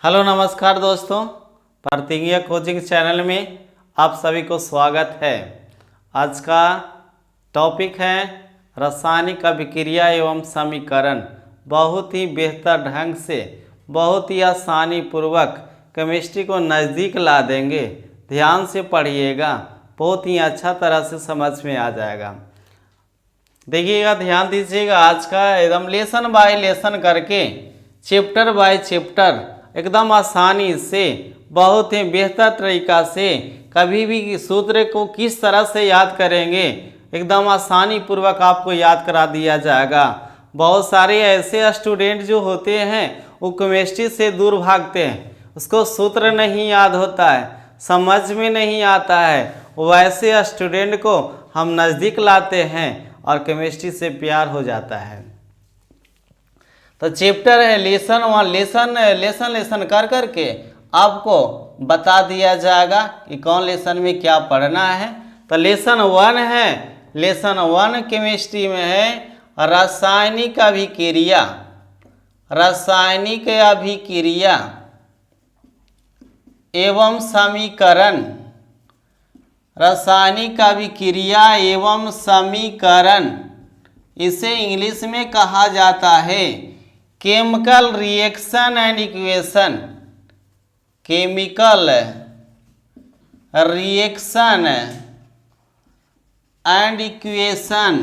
Hello नमस्कार दोस्तों, प्रतिज्ञा कोचिंग चैनल में आप सभी को स्वागत है। आज का टॉपिक है रासायनिक अभिक्रिया एवं समीकरण। बहुत ही बेहतर ढंग से, बहुत ही आसानी पूर्वक केमिस्ट्री को नज़दीक ला देंगे। ध्यान से पढ़िएगा, बहुत ही अच्छा तरह से समझ में आ जाएगा। देखिएगा, ध्यान दीजिएगा। आज का एकदम लेसन बाय लेसन करके, चैप्टर बाय चैप्टर एकदम आसानी से, बहुत ही बेहतर तरीका से कभी भी सूत्र को किस तरह से याद करेंगे, एकदम आसानी पूर्वक आपको याद करा दिया जाएगा। बहुत सारे ऐसे स्टूडेंट जो होते हैं वो केमिस्ट्री से दूर भागते हैं, उसको सूत्र नहीं याद होता है, समझ में नहीं आता है। वैसे स्टूडेंट को हम नज़दीक लाते हैं और केमिस्ट्री से प्यार हो जाता है। तो चैप्टर है लेसन वन। लेसन कर करके आपको बता दिया जाएगा कि कौन लेसन में क्या पढ़ना है। तो लेसन वन है, लेसन वन केमिस्ट्री में है रासायनिक अभिक्रिया। रासायनिक अभिक्रिया एवं समीकरण। रासायनिक अभिक्रिया एवं समीकरण, इसे इंग्लिश में कहा जाता है chemical reaction and equation. Chemical reaction and equation.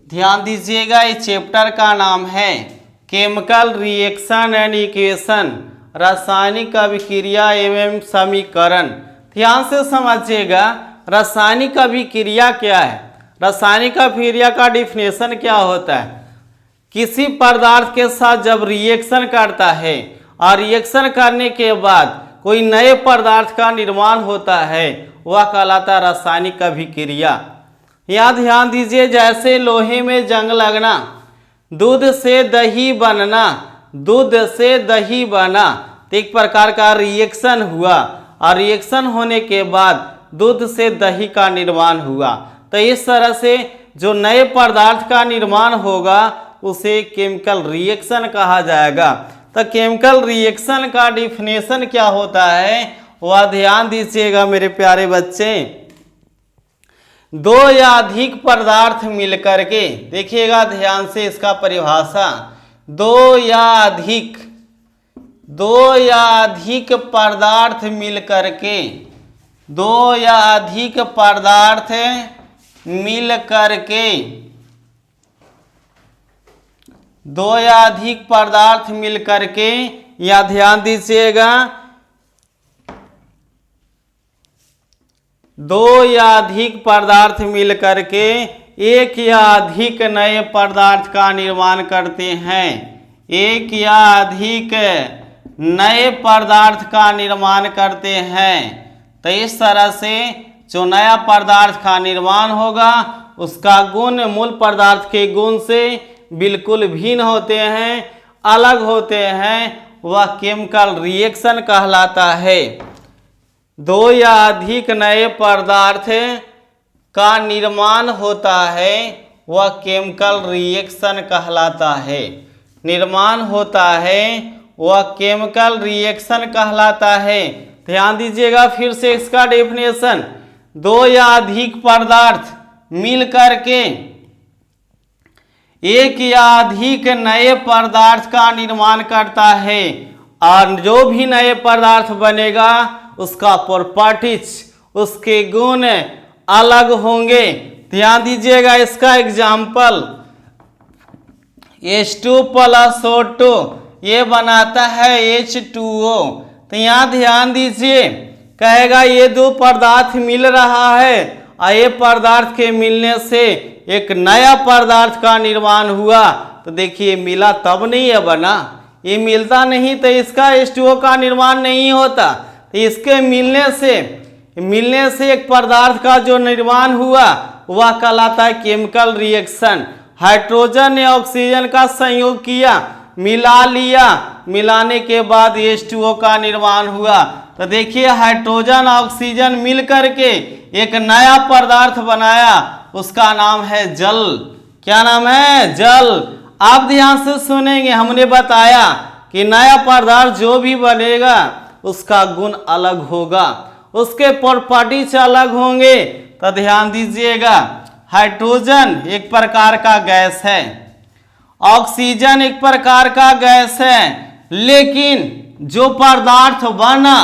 ध्यान दीजिएगा, इस चैप्टर का नाम है केमिकल रिएक्शन एंड इक्वेशन, रासायनिक अभिक्रिया एवं समीकरण। ध्यान से समझिएगा, रासायनिक अभिक्रिया क्या है। रासायनिक अभिक्रिया का डिफिनेशन क्या होता है? किसी पदार्थ के साथ जब रिएक्शन करता है और रिएक्शन करने के बाद कोई नए पदार्थ का निर्माण होता है, वह कहलाता है रासायनिक अभिक्रिया। यहाँ ध्यान दीजिए, जैसे लोहे में जंग लगना, दूध से दही बनना, दूध से दही बना, तो एक प्रकार का रिएक्शन हुआ और रिएक्शन होने के बाद दूध से दही का निर्माण हुआ। तो इस तरह से जो नए पदार्थ का निर्माण होगा उसे केमिकल रिएक्शन कहा जाएगा। तो केमिकल रिएक्शन का डिफिनेशन क्या होता है वह ध्यान दीजिएगा मेरे प्यारे बच्चे। दो या अधिक पदार्थ मिलकर के, देखिएगा ध्यान से इसका परिभाषा, दो या अधिक पदार्थ मिलकर के, दो या अधिक पदार्थ मिल करके, दो या अधिक पदार्थ मिल करके, या ध्यान दीजिएगा, दो या अधिक पदार्थ मिल करके एक या अधिक नए पदार्थ का निर्माण करते हैं। एक या अधिक नए पदार्थ का निर्माण करते हैं। तो इस तरह से जो नया पदार्थ का निर्माण होगा उसका गुण मूल पदार्थ के गुण से बिल्कुल भिन्न होते हैं, अलग होते हैं, वह केमिकल रिएक्शन कहलाता है। दो या अधिक नए पदार्थ का निर्माण होता है, वह केमिकल रिएक्शन कहलाता है। निर्माण होता है वह केमिकल रिएक्शन कहलाता है। ध्यान दीजिएगा, फिर से इसका डेफिनेशन, दो या अधिक पदार्थ मिल करके एक या अधिक नए पदार्थ का निर्माण करता है और जो भी नए पदार्थ बनेगा उसका प्रॉपर्टीज, उसके गुण अलग होंगे। ध्यान दीजिएगा, इसका एग्जाम्पल H2+O2 ये बनाता है H2O। तो यहाँ ध्यान दीजिए, कहेगा ये दो पदार्थ मिल रहा है और ये पदार्थ के मिलने से एक नया पदार्थ का निर्माण हुआ। तो देखिए, मिला तब नहीं है बना, ये मिलता नहीं तो इसका H2O का निर्माण नहीं होता। तो इसके मिलने से एक पदार्थ का जो निर्माण हुआ वह कहलाता है केमिकल रिएक्शन। हाइड्रोजन ने ऑक्सीजन का संयोग किया, मिला लिया, मिलाने के बाद H2O का निर्माण हुआ। तो देखिए, हाइड्रोजन ऑक्सीजन मिल करके एक नया पदार्थ बनाया, उसका नाम है जल। क्या नाम है? जल। आप ध्यान से सुनेंगे, हमने बताया कि नया पदार्थ जो भी बनेगा उसका गुण अलग होगा, उसके प्रॉपर्टीज अलग होंगे। तो ध्यान दीजिएगा, हाइड्रोजन एक प्रकार का गैस है, ऑक्सीजन एक प्रकार का गैस है, लेकिन जो पदार्थ बना,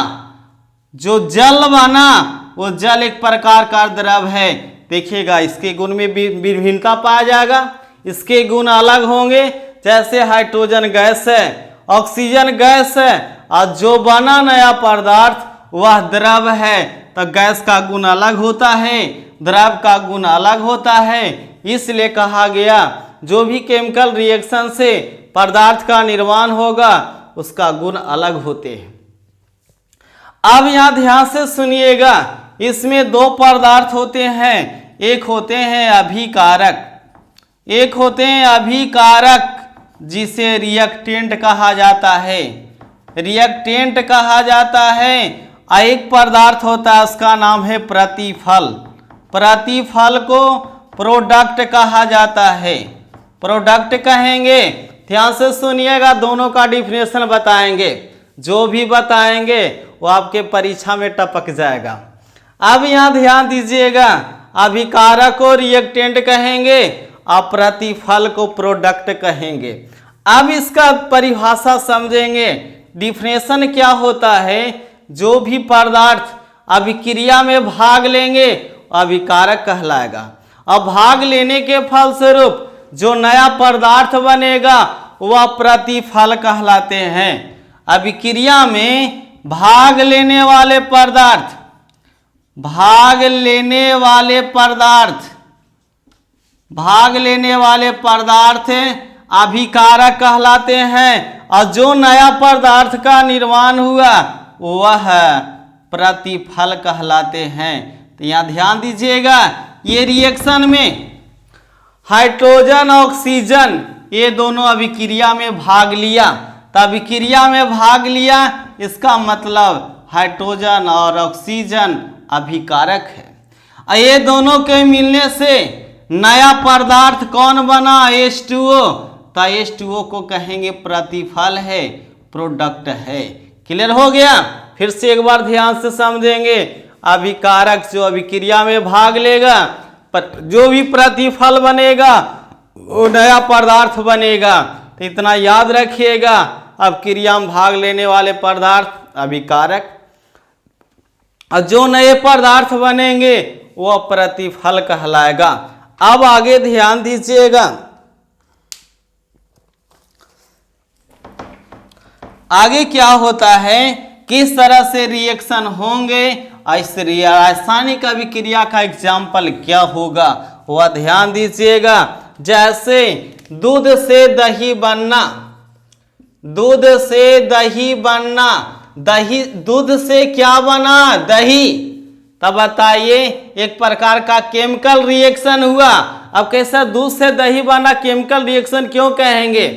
जो जल बना, वो जल एक प्रकार का द्रव है। देखिएगा, इसके गुण में विभिन्नता पाया जाएगा, इसके गुण अलग होंगे। जैसे हाइड्रोजन गैस है, ऑक्सीजन गैस है, और जो बना नया पदार्थ वह द्रव है, तो गैस का गुण अलग होता है, द्रव का गुण अलग होता है। इसलिए कहा गया जो भी केमिकल रिएक्शन से पदार्थ का निर्माण होगा उसका गुण अलग होते हैं। अब यहां ध्यान से सुनिएगा, इसमें दो पदार्थ होते हैं, एक होते हैं अभिकारक, एक होते हैं अभिकारक जिसे रिएक्टेंट कहा जाता है, रिएक्टेंट कहा जाता है। एक पदार्थ होता है उसका नाम है प्रतिफल, प्रतिफल को प्रोडक्ट कहा जाता है, प्रोडक्ट कहेंगे। ध्यान से सुनिएगा, दोनों का डिफिनेशन बताएंगे, जो भी बताएंगे वो आपके परीक्षा में टपक जाएगा। अब यहाँ ध्यान दीजिएगा, अभिकारक को रिएक्टेंट कहेंगे और प्रतिफल को प्रोडक्ट कहेंगे। अब इसका परिभाषा समझेंगे, डिफिनेशन क्या होता है। जो भी पदार्थ अभिक्रिया में भाग लेंगे अभिकारक कहलाएगा, और भाग लेने के फलस्वरूप जो नया पदार्थ बनेगा वह प्रतिफल कहलाते हैं। अभिक्रिया में भाग लेने वाले पदार्थ, भाग लेने वाले पदार्थ, भाग लेने वाले पदार्थ अभिकारक कहलाते हैं, और जो नया पदार्थ का निर्माण हुआ वह प्रतिफल कहलाते हैं। तो यहाँ ध्यान दीजिएगा, ये रिएक्शन में हाइड्रोजन ऑक्सीजन ये दोनों अभिक्रिया में भाग लिया, तो अभिक्रिया में भाग लिया इसका मतलब हाइड्रोजन और ऑक्सीजन अभिकारक है। ये दोनों के मिलने से नया पदार्थ कौन बना, H2O, तो H2O को कहेंगे प्रतिफल है, प्रोडक्ट है। क्लियर हो गया। फिर से एक बार ध्यान से समझेंगे, अभिकारक जो अभिक्रिया में भाग लेगा, पर जो भी प्रतिफल बनेगा वो नया पदार्थ बनेगा। तो इतना याद रखिएगा, अब क्रिया में भाग लेने वाले पदार्थ अभिकारक, और जो नए पदार्थ बनेंगे वो प्रतिफल कहलाएगा। अब आगे ध्यान दीजिएगा, आगे क्या होता है, किस तरह से रिएक्शन होंगे, इस रासायनिक अभिक्रिया का एग्जाम्पल क्या होगा वह ध्यान दीजिएगा। जैसे दूध से दही बनना, दूध से दही बनना, दही, दूध से क्या बना, दही। तब बताइए, एक प्रकार का केमिकल रिएक्शन हुआ। अब कैसा दूध से दही बना, केमिकल रिएक्शन क्यों कहेंगे,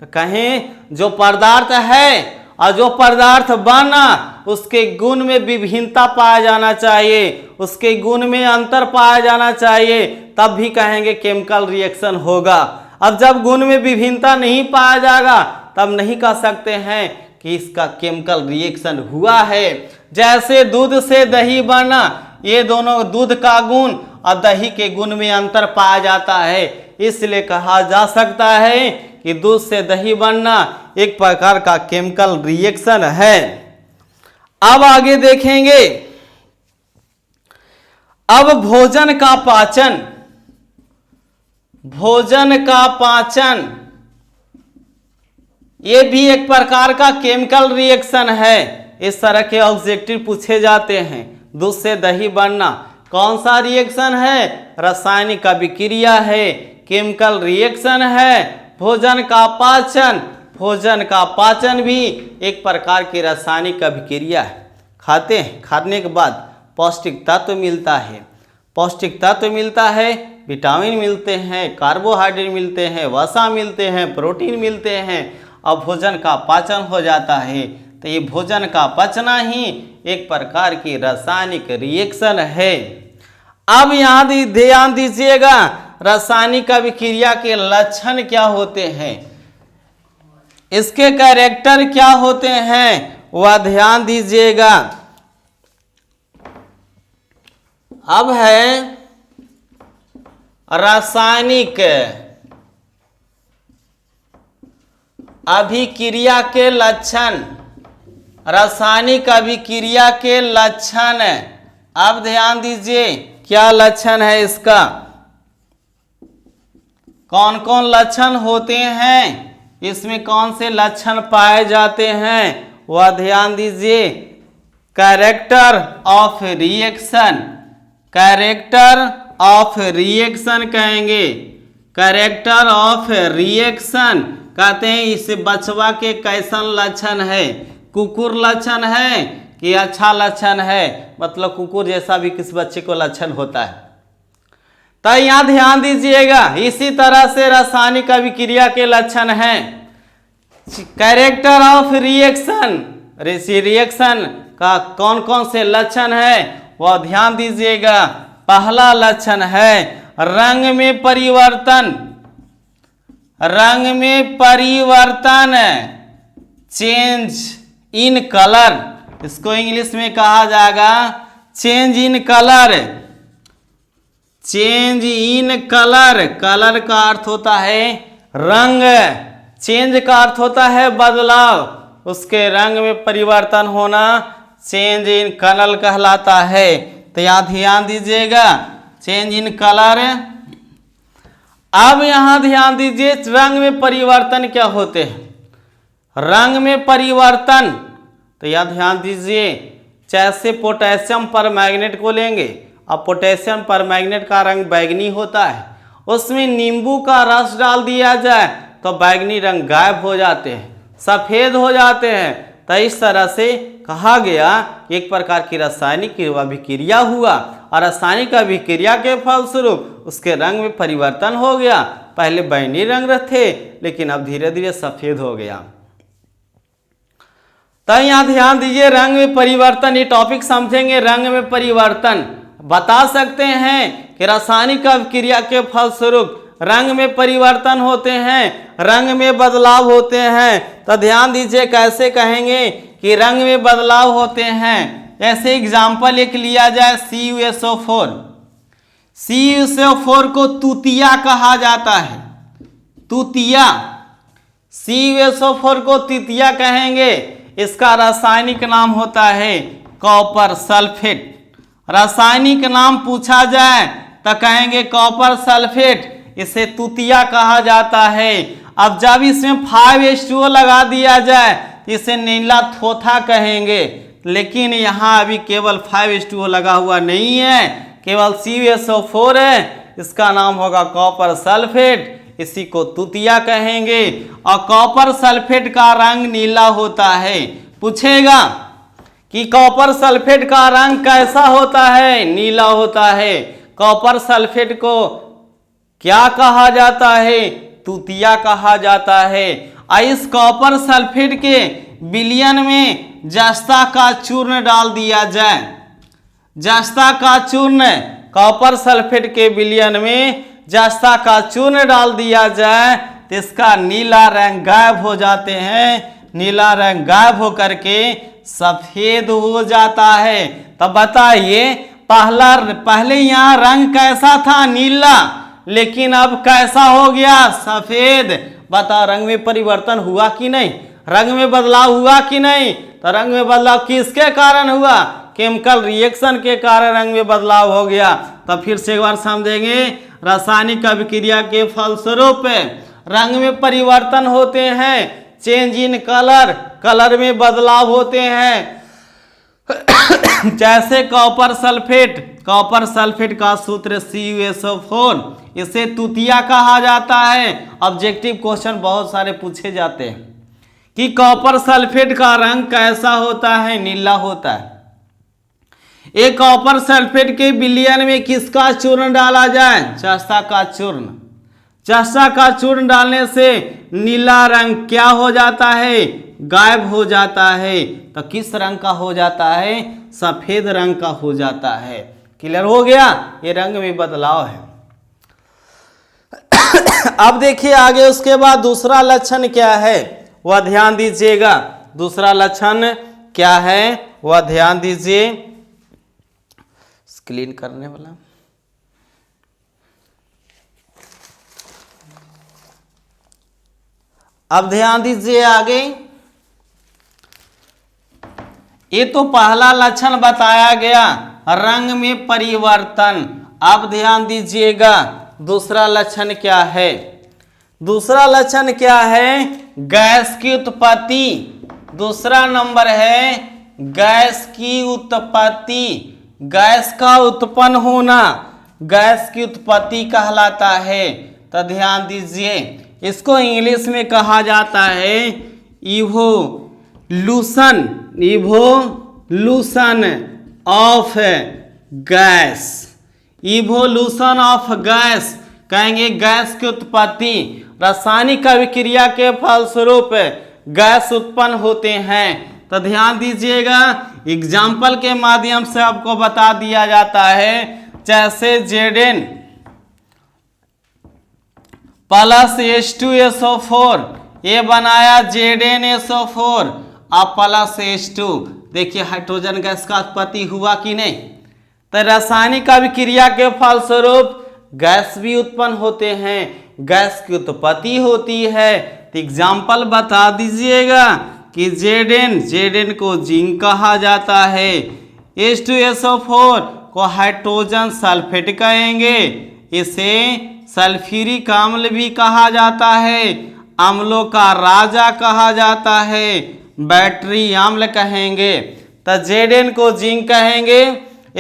तो कहें जो पदार्थ है और जो पदार्थ बना उसके गुण में विभिन्नता पाया जाना चाहिए, उसके गुण में अंतर पाया जाना चाहिए, तब भी कहेंगे केमिकल रिएक्शन होगा। अब जब गुण में विभिन्नता नहीं पाया जाएगा तब नहीं कह सकते हैं कि इसका केमिकल रिएक्शन हुआ है। जैसे दूध से दही बना, ये दोनों दूध का गुण और दही के गुण में अंतर पाया जाता है, इसलिए कहा जा सकता है कि दूध से दही बनना एक प्रकार का केमिकल रिएक्शन है। अब आगे देखेंगे, अब भोजन का पाचन, भोजन का पाचन ये भी एक प्रकार का केमिकल रिएक्शन है। इस तरह के ऑब्जेक्टिव पूछे जाते हैं। दूध से दही बनना कौन सा रिएक्शन है, रासायनिक अभिक्रिया है, केमिकल रिएक्शन है। भोजन का पाचन, भोजन का पाचन भी एक प्रकार की रासायनिक अभिक्रिया है। खाते हैं, खाने के बाद पौष्टिक तत्व मिलता है, पौष्टिक तत्व मिलता है, विटामिन मिलते हैं, कार्बोहाइड्रेट मिलते हैं, वसा मिलते हैं, प्रोटीन मिलते हैं, और भोजन का पाचन हो जाता है। तो ये भोजन का पचना ही एक प्रकार की रासायनिक रिएक्शन है। अब यहाँ ध्यान दीजिएगा, रासायनिक अभिक्रिया के लक्षण क्या होते हैं, इसके कैरेक्टर क्या होते हैं, वह ध्यान दीजिएगा। अब है रासायनिक अभिक्रिया के लक्षण, रासायनिक अभिक्रिया के लक्षण। अब ध्यान दीजिए क्या लक्षण है इसका, कौन कौन लक्षण होते हैं, इसमें कौन से लक्षण पाए जाते हैं, वह ध्यान दीजिए। Character of reaction, character of reaction कहेंगे, कैरेक्टर ऑफ रिएक्शन कहते हैं इसे बचवा के कैसन लक्षण है, कुकुर लक्षण है कि अच्छा लक्षण है, मतलब कुकुर जैसा भी किस बच्चे को लक्षण होता है। तो यहां ध्यान दीजिएगा, इसी तरह से रासायनिक अभिक्रिया के लक्षण हैं। कैरेक्टर ऑफ रिएक्शन, रिएक्शन का कौन कौन से लक्षण है वह ध्यान दीजिएगा। पहला लक्षण है रंग में परिवर्तन, रंग में परिवर्तन, चेंज इन कलर, इसको इंग्लिश में कहा जाएगा change in colour, change in colour. Colour का अर्थ होता है रंग, चेंज का अर्थ होता है बदलाव, उसके रंग में परिवर्तन होना चेंज इन कलर कहलाता है। तो यहाँ ध्यान दीजिएगा चेंज इन कलर। अब यहाँ ध्यान दीजिए रंग में परिवर्तन क्या होते हैं, रंग में परिवर्तन। तो यहाँ ध्यान दीजिए जैसे पोटेशियम परमैंगनेट को लेंगे, अब पोटेशियम परमैंगनेट का रंग बैगनी होता है, उसमें नींबू का रस डाल दिया जाए तो बैगनी रंग गायब हो जाते हैं, सफेद हो जाते हैं। तो इस तरह से कहा गया एक प्रकार की रासायनिक अभिक्रिया हुआ और रासायनिक अभिक्रिया के फलस्वरूप उसके रंग में परिवर्तन हो गया। पहले बैगनी रंग थे लेकिन अब धीरे धीरे सफेद हो गया। तो यहाँ ध्यान दीजिए रंग में परिवर्तन, ये टॉपिक समझेंगे। रंग में परिवर्तन बता सकते हैं कि रासायनिक अभिक्रिया के फलस्वरूप रंग में परिवर्तन होते हैं, रंग में बदलाव होते हैं। तो ध्यान दीजिए कैसे कहेंगे कि रंग में बदलाव होते हैं। जैसे एग्जाम्पल एक लिया जाए CuSO4, CuSO4 को तूतिया कहा जाता है, तूतिया, CuSO4 को तूतिया कहेंगे। इसका रासायनिक नाम होता है कॉपर सल्फेट। रासायनिक नाम पूछा जाए तो कहेंगे कॉपर सल्फेट, इसे तूतिया कहा जाता है। अब जब इसमें 5H2O लगा दिया जाए तो इसे नीला थोथा कहेंगे, लेकिन यहाँ अभी केवल 5H2O लगा हुआ नहीं है, केवल CuSO4 है, इसका नाम होगा कॉपर सल्फेट, इसी को तूतिया कहेंगे। और कॉपर सल्फेट का रंग नीला होता है। पूछेगा कि कॉपर सल्फेट का रंग कैसा होता है, नीला होता है। कॉपर सल्फेट को क्या कहा जाता है, तूतिया कहा जाता है। इस कॉपर सल्फेट के विलयन में जस्ता का चूर्ण डाल दिया जाए, जस्ता का चूर्ण, कॉपर सल्फेट के विलयन में जस्ता का चूर्ण डाल दिया जाए तो इसका नीला रंग गायब हो जाते हैं, नीला रंग गायब होकर के सफेद हो जाता है। तब बताइए पहले यहाँ रंग कैसा था, नीला, लेकिन अब कैसा हो गया, सफेद। बता रंग में परिवर्तन हुआ कि नहीं, रंग में बदलाव हुआ कि नहीं। तो रंग में बदलाव किसके कारण हुआ, केमिकल रिएक्शन के कारण रंग में बदलाव हो गया। तो फिर से एक बार समझेंगे, रासायनिक अभिक्रिया के फलस्वरूप रंग में परिवर्तन होते हैं, चेंज इन कलर, कलर में बदलाव होते हैं। जैसे कॉपर सल्फेट, कॉपर सल्फेट का सूत्र CuSO4, इसे तूतिया कहा जाता है। ऑब्जेक्टिव क्वेश्चन बहुत सारे पूछे जाते हैं कि कॉपर सल्फेट का रंग कैसा होता है, नीला होता है। एक कॉपर सल्फेट के विलयन में किसका चूर्ण डाला जाए, जस्ता का चूर्ण। जस्ता का चूर्ण डालने से नीला रंग क्या हो जाता है, गायब हो जाता है। तो किस रंग का हो जाता है, सफेद रंग का हो जाता है। क्लियर हो गया, ये रंग में बदलाव है। अब देखिए आगे उसके बाद दूसरा लक्षण क्या है वह ध्यान दीजिएगा। दूसरा लक्षण क्या है वह ध्यान दीजिए। क्लीन करने वाला अब ध्यान दीजिए आगे। ये तो पहला लक्षण बताया गया रंग में परिवर्तन। अब ध्यान दीजिएगा दूसरा लक्षण क्या है। दूसरा लक्षण क्या है गैस की उत्पत्ति। दूसरा नंबर है गैस की उत्पत्ति। गैस का उत्पन्न होना गैस की उत्पत्ति कहलाता है। तो ध्यान दीजिए इसको इंग्लिश में कहा जाता है evolution of gas. Evolution of gas कहेंगे गैस की उत्पत्ति। रासायनिक अभिक्रिया के फलस्वरूप गैस उत्पन्न होते हैं। तो ध्यान दीजिएगा एग्जाम्पल के माध्यम से आपको बता दिया जाता है। जैसे Zn प्लस H2SO4 ये बनाया ZnSO4 अब प्लस H2। देखिए हाइड्रोजन गैस का उत्पत्ति हुआ कि नहीं। तो रासायनिक अभिक्रिया के फलस्वरूप गैस भी उत्पन्न होते हैं, गैस की उत्पत्ति होती है। तो एग्जाम्पल बता दीजिएगा कि Zn को जिंक कहा जाता है, H2SO4 को हाइड्रोजन सल्फेट कहेंगे, इसे सल्फ्यूरिक अम्ल भी कहा जाता है, अम्लों का राजा कहा जाता है, बैटरी अम्ल कहेंगे। तो Zn को जिंक कहेंगे,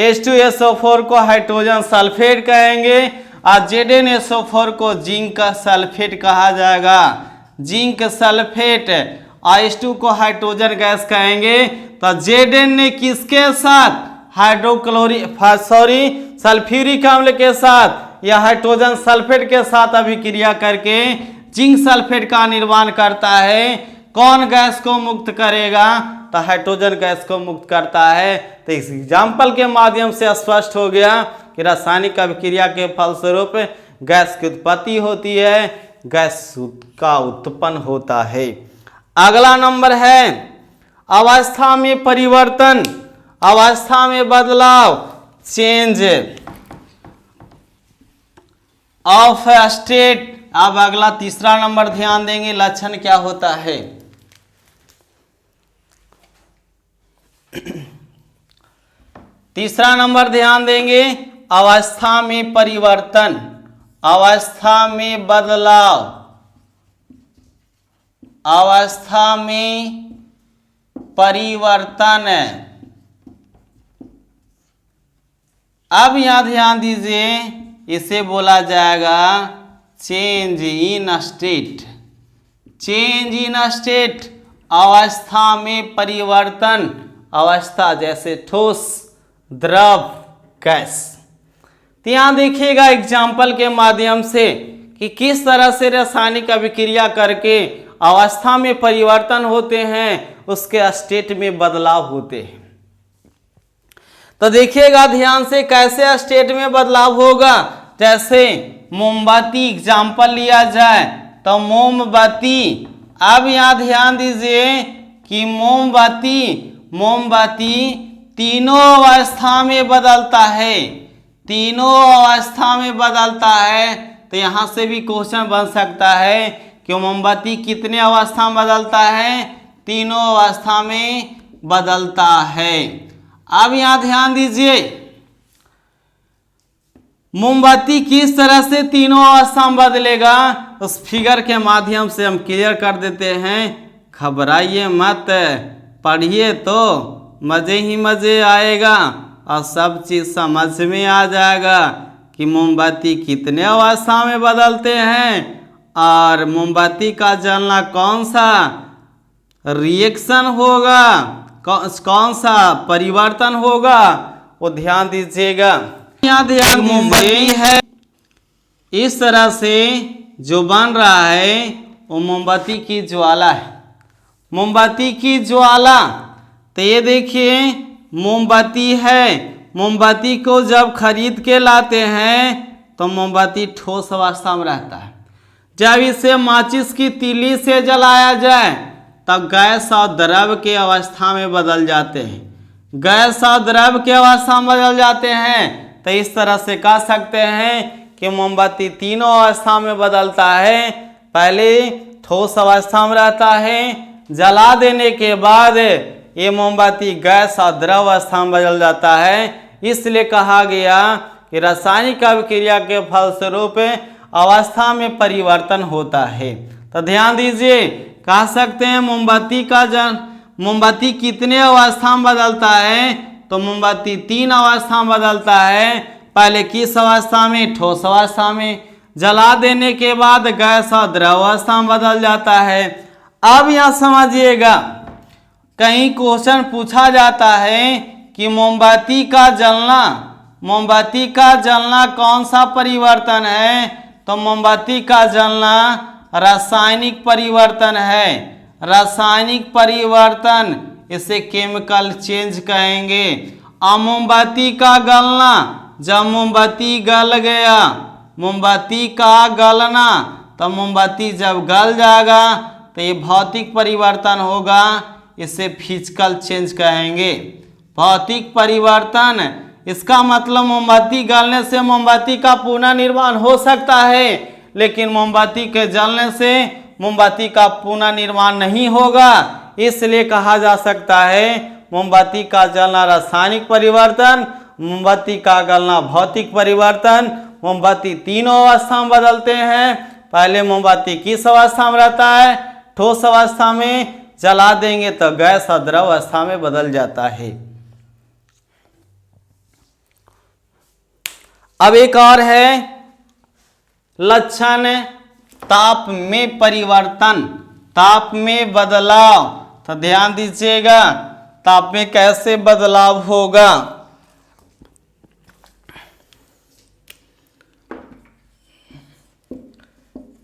H2SO4 को हाइड्रोजन सल्फेट कहेंगे और ZnSO4 को जिंक सल्फेट कहा जाएगा। जिंक सल्फेट और H2 को हाइड्रोजन गैस कहेंगे। तो Zn ने किसके साथ सल्फ्यूरिक अम्ल के साथ या हाइड्रोजन सल्फेट के साथ अभिक्रिया करके जिंक सल्फेट का निर्माण करता है। कौन गैस को मुक्त करेगा तो हाइड्रोजन गैस को मुक्त करता है। तो इस एग्जाम्पल के माध्यम से स्पष्ट हो गया कि रासायनिक अभिक्रिया के फलस्वरूप गैस की उत्पत्ति होती है, गैस का उत्पन्न होता है। अगला नंबर है अवस्था में परिवर्तन, अवस्था में बदलाव, चेंज ऑफ स्टेट। अब अगला तीसरा नंबर ध्यान देंगे लक्षण क्या होता है। तीसरा नंबर ध्यान देंगे अवस्था में परिवर्तन, अवस्था में बदलाव, अवस्था में परिवर्तन। अब यहां ध्यान दीजिए इसे बोला जाएगा change in state. Change in state अवस्था में परिवर्तन। अवस्था जैसे ठोस, द्रव, गैस। यहाँ देखिएगा एग्जाम्पल के माध्यम से कि किस तरह से रासायनिक अभिक्रिया करके अवस्था में परिवर्तन होते हैं, उसके स्टेट में बदलाव होते हैं। तो देखिएगा ध्यान से कैसे स्टेट में बदलाव होगा। जैसे मोमबत्ती एग्जाम्पल लिया जाए तो मोमबत्ती, अब यहाँ ध्यान दीजिए कि मोमबत्ती तीनों अवस्था में बदलता है, तीनों अवस्था में बदलता है। तो यहाँ से भी क्वेश्चन बन सकता है कि मोमबत्ती कितने अवस्था में बदलता है, तीनों अवस्था में बदलता है। अब यहाँ ध्यान दीजिए मोमबत्ती किस तरह से तीनों अवस्था में बदलेगा, उस फिगर के माध्यम से हम क्लियर कर देते हैं। घबराइए मत, पढ़िए तो मजे ही मजे आएगा और सब चीज समझ में आ जाएगा कि मोमबत्ती कितने अवस्था में बदलते हैं और मोमबत्ती का जलना कौन सा रिएक्शन होगा, कौन सा परिवर्तन होगा, वो ध्यान दीजिएगा। यहाँ ध्यान मोमबत्ती है इस तरह से जो बन रहा है वो मोमबत्ती की ज्वाला है, मोमबत्ती की ज्वाला। तो ये देखिए मोमबत्ती है, मोमबत्ती को जब खरीद के लाते हैं तो मोमबत्ती ठोस अवस्था में रहता है। जब इसे माचिस की तीली से जलाया जाए तब गैस और द्रव की अवस्था में बदल जाते हैं। गैस और द्रव की अवस्था में बदल जाते हैं। तो इस तरह से कह सकते हैं कि मोमबत्ती तीनों अवस्था में बदलता है। पहले ठोस अवस्था में रहता है, जला देने के बाद ये मोमबत्ती गैस और द्रव अवस्था में बदल जाता है। इसलिए कहा गया कि रासायनिक अभिक्रिया के फलस्वरूप अवस्था में परिवर्तन होता है। तो ध्यान दीजिए, कह सकते हैं मोमबत्ती कितने अवस्था में बदलता है, तो मोमबत्ती 3 अवस्था में बदलता है। पहले किस अवस्था में? ठोस अवस्था में। जला देने के बाद गैस और द्रव अवस्था में बदल जाता है। अब यह समझिएगा, कहीं क्वेश्चन पूछा जाता है कि मोमबत्ती का जलना कौन सा परिवर्तन है, तो मोमबत्ती का जलना रासायनिक परिवर्तन है। रासायनिक परिवर्तन, इसे केमिकल चेंज कहेंगे। और मोमबत्ती का गलना, जब मोमबत्ती गल गया, मोमबत्ती का गलना, तो मोमबत्ती जब गल जाएगा तो ये भौतिक परिवर्तन होगा, इसे फिजिकल चेंज कहेंगे। भौतिक परिवर्तन, इसका मतलब मोमबत्ती गलने से मोमबत्ती का पुनर्निर्माण हो सकता है, लेकिन मोमबत्ती के जलने से मोमबत्ती का पुनर्निर्माण नहीं होगा। इसलिए कहा जा सकता है मोमबत्ती का जलना रासायनिक परिवर्तन, मोमबत्ती का गलना भौतिक परिवर्तन। मोमबत्ती तीनों अवस्था में बदलते हैं। पहले मोमबत्ती किस अवस्था में रहता है? ठोस अवस्था में। जला देंगे तो गैस और द्रव अवस्था में बदल जाता है। अब एक और है लक्षण ताप में परिवर्तन, ताप में बदलाव। तो ध्यान दीजिएगा, ताप में कैसे बदलाव होगा।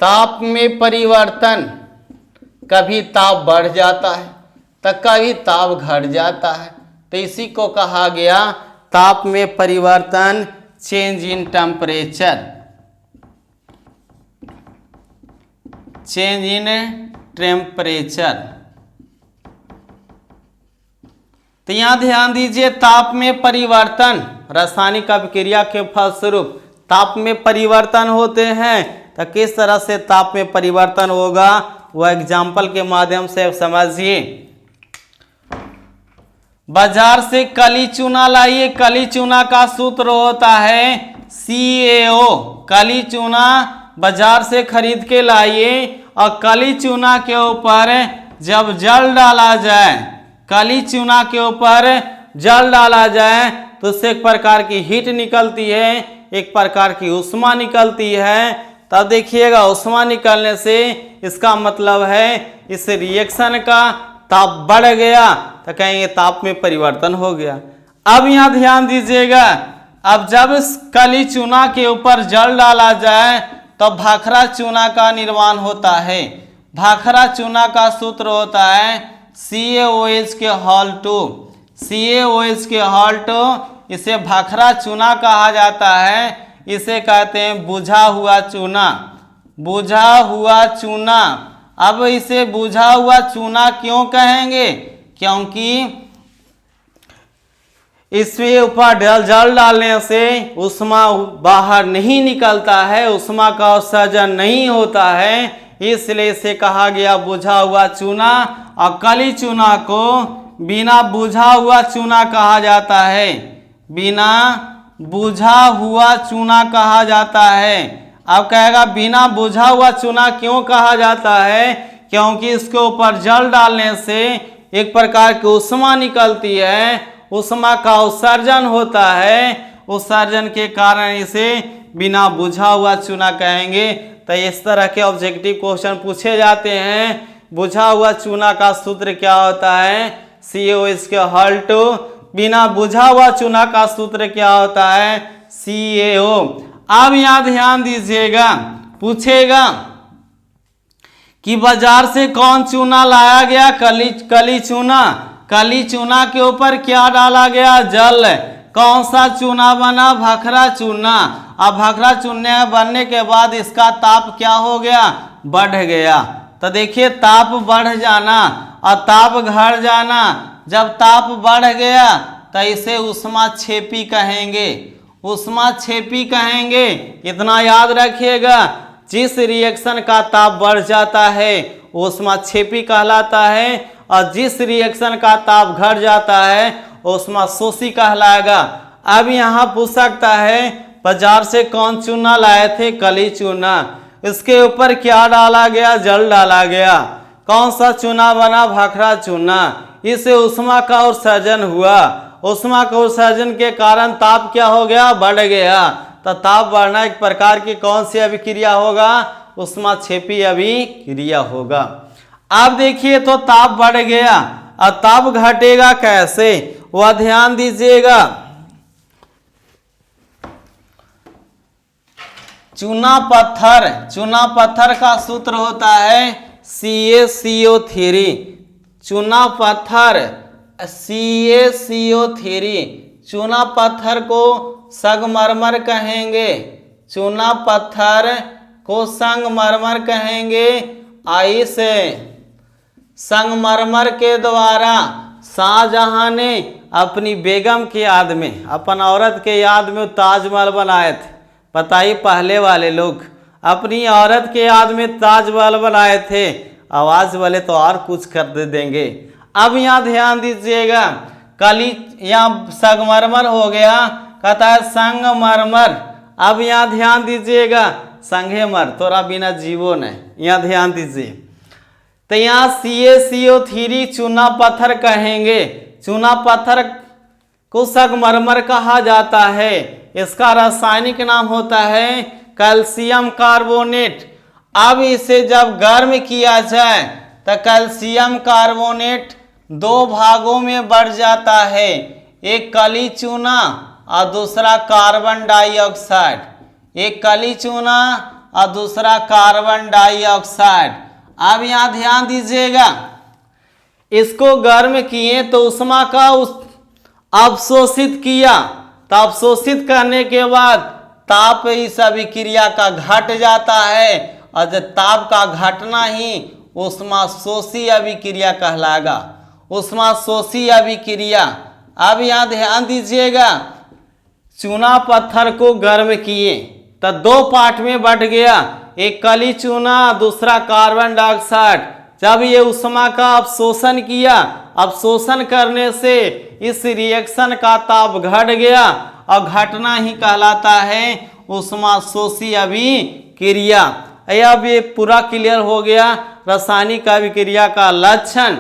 ताप में परिवर्तन, कभी ताप बढ़ जाता है तो कभी ताप घट जाता है, तो इसी को कहा गया ताप में परिवर्तन, change in temperature. Change in temperature. तो यहां ध्यान दीजिए, ताप में परिवर्तन, रासायनिक अभिक्रिया के फलस्वरूप ताप में परिवर्तन होते हैं। तो किस तरह से ताप में परिवर्तन होगा, वह एग्जाम्पल के माध्यम से समझिए। बाजार से कली चूना लाइए। कली चूना का सूत्र होता है CaO। कली चूना बाजार से खरीद के लाइए और कली चूना के ऊपर जब जल डाला जाए, कली चूना के ऊपर जल डाला जाए तो उससे एक प्रकार की हीट निकलती है, एक प्रकार की ऊष्मा निकलती है। तब देखिएगा, ऊष्मा निकलने से इसका मतलब है इस रिएक्शन का ताप बढ़ गया, तो कहेंगे ताप में परिवर्तन हो गया। अब यहाँ ध्यान दीजिएगा, अब जब कली चूना के ऊपर जल डाला जाए तो भाखड़ा चूना का निर्माण होता है। भाखड़ा चूना का सूत्र होता है CaOH के हॉल 2। CaOH के हॉल 2, इसे भाखड़ा चूना कहा जाता है। इसे कहते हैं बुझा हुआ चूना। बुझा हुआ चूना। अब इसे बुझा हुआ चूना क्यों कहेंगे? क्योंकि इसमें ऊपर जल डालने से ऊष्मा बाहर नहीं निकलता है, ऊष्मा का उत्सर्जन नहीं होता है, इसलिए इसे कहा गया बुझा हुआ चूना। और कली चूना को बिना बुझा हुआ चूना कहा जाता है। बिना बुझा हुआ चूना कहा जाता है। अब कहेगा बिना बुझा हुआ चूना क्यों कहा जाता है? क्योंकि इसके ऊपर जल डालने से एक प्रकार की ऊष्मा निकलती है, ऊष्मा का उत्सर्जन होता है, उत्सर्जन के कारण इसे बिना बुझा हुआ चूना कहेंगे। तो इस तरह के ऑब्जेक्टिव क्वेश्चन पूछे जाते हैं। बुझा हुआ चूना का सूत्र क्या होता है? CaOH के हॉल 2। बिना बुझा हुआ चूना का सूत्र क्या होता है? CaO। अब यहां ध्यान दीजिएगा, पूछेगा कि बाजार से कौन चूना लाया गया? कली चूना। कली चूना के ऊपर क्या डाला गया? जल। कौन सा चूना बना? भखरा चूना। अब भखरा चूना बनने के बाद इसका ताप क्या हो गया? बढ़ गया। तो देखिए ताप बढ़ जाना और ताप घट जाना। जब ताप बढ़ गया तो इसे ऊष्माक्षेपी कहेंगे। ऊष्माक्षेपी कहेंगे। इतना याद रखिएगा, जिस रिएक्शन का ताप बढ़ जाता है ऊष्माक्षेपी कहलाता है, और जिस रिएक्शन का ताप घट जाता है ऊष्माशोषी कहलाएगा। अब यहाँ पूछ सकता है बाजार से कौन चूना लाए थे? कली चूना। इसके ऊपर क्या डाला गया? जल डाला गया। कौन सा चूना बना? भखरा चूना। इससे ऊष्मा का उत्सर्जन हुआ। ऊष्मा के उत्सर्जन के कारण ताप क्या हो गया? बढ़ गया। तो ताप बढ़ना एक प्रकार की कौन सी अभिक्रिया होगा? ऊष्माक्षेपी अभिक्रिया होगा। अब देखिए तो ताप बढ़ गया और ताप घटेगा कैसे? वह ध्यान दीजिएगा। चूना पत्थर का सूत्र होता है CaCO3। चूना पत्थर CaCO3। चूना पत्थर को संगमरमर कहेंगे। चूना पत्थर को संगमरमर कहेंगे। इसे संगमरमर के द्वारा शाहजहां ने अपनी बेगम की याद में, अपन औरत के याद में ताजमहल बनाए थे। बताइए पहले वाले लोग अपनी औरत के याद में ताजमहल बनाए थे। आवाज वाले तो और कुछ कर देंगे। अब यहाँ ध्यान दीजिएगा, कली यहाँ संगमरमर हो गया, कहता है संगमरमर। अब यहाँ ध्यान दीजिएगा, संगे मर तोरा बिना जीवो नहीं। यहाँ ध्यान दीजिए, तो यहाँ CaCO3 चूना पत्थर कहेंगे। चूना पत्थर को संगमरमर कहा जाता है। इसका रासायनिक नाम होता है कैल्शियम कार्बोनेट। अब इसे जब गर्म किया जाए तो कैल्शियम कार्बोनेट दो भागों में बढ़ जाता है, एक कली चूना और दूसरा कार्बन डाइऑक्साइड। एक कली चूना और दूसरा कार्बन डाइऑक्साइड। अब यहाँ ध्यान दीजिएगा, इसको गर्म किए तो ऊष्मा का अवशोषित किया, तो अवशोषित करने के बाद ताप इस अभिक्रिया का घट जाता है, और जब ताप का घटना ही ऊष्माशोषी अभिक्रिया कहलाएगा। ऊष्माशोषी अभिक्रिया। अब यहाँ ध्यान दीजिएगा, चूना पत्थर को गर्म किए तो दो पार्ट में बट गया, एक कली चूना दूसरा कार्बन डाइऑक्साइड। जब ये ऊष्मा का अवशोषण किया, अवशोषण करने से इस रिएक्शन का ताप घट गया, और घटना ही कहलाता है ऊष्माशोषी अभिक्रिया। अब ये पूरा क्लियर हो गया रासायनिक अभिक्रिया का लक्षण।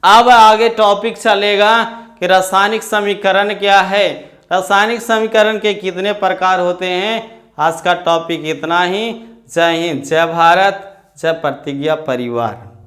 अब आगे टॉपिक चलेगा कि रासायनिक समीकरण क्या है, रासायनिक समीकरण के कितने प्रकार होते हैं। आज का टॉपिक इतना ही। जय हिंद, जय भारत, जय प्रतिज्ञा परिवार।